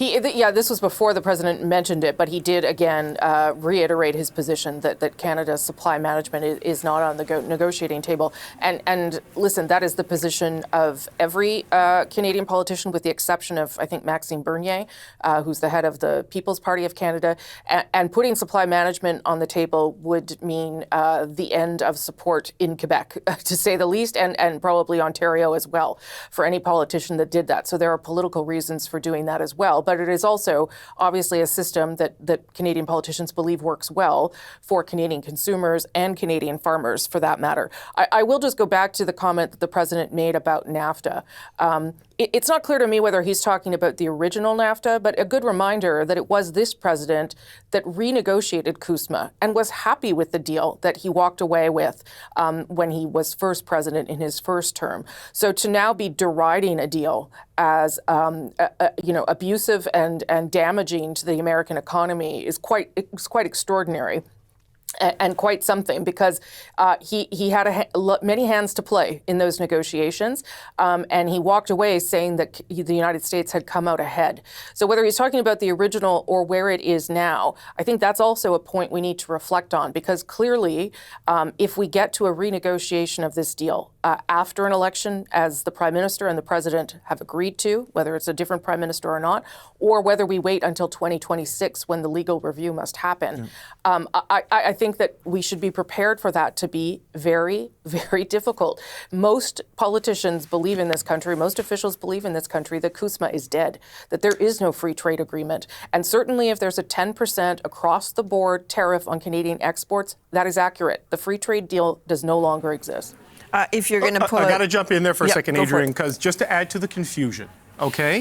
Yeah, this was before the president mentioned it, but he did again reiterate his position that Canada's supply management is not on the negotiating table. And listen, that is the position of every Canadian politician, with the exception of, I think, Maxime Bernier, who's the head of the People's Party of Canada. And putting supply management on the table would mean the end of support in Quebec, to say the least, and probably Ontario as well, for any politician that did that. So there are political reasons for doing that as well. But it is also obviously a system that Canadian politicians believe works well for Canadian consumers and Canadian farmers, for that matter. I will just go back to the comment that the president made about NAFTA. It's not clear to me whether he's talking about the original NAFTA, but a good reminder that it was this president that renegotiated CUSMA and was happy with the deal that he walked away with when he was first president in his first term. So to now be deriding a deal as abusive and damaging to the American economy is quite extraordinary. And quite something, because he had many hands to play in those negotiations, and he walked away saying that the United States had come out ahead. So whether he's talking about the original or where it is now, I think that's also a point we need to reflect on, because clearly, if we get to a renegotiation of this deal after an election, as the Prime Minister and the President have agreed to, whether it's a different Prime Minister or not, or whether we wait until 2026 when the legal review must happen, I think that we should be prepared for that to be very, very difficult. Most politicians believe in this country, most officials believe in this country, that CUSMA is dead, that there is no free trade agreement. And certainly if there's a 10% across the board tariff on Canadian exports, that is accurate. The free trade deal does no longer exist. If you're going to pull I got to jump in there for a second, go for it. Adrian, because just to add to the confusion, okay?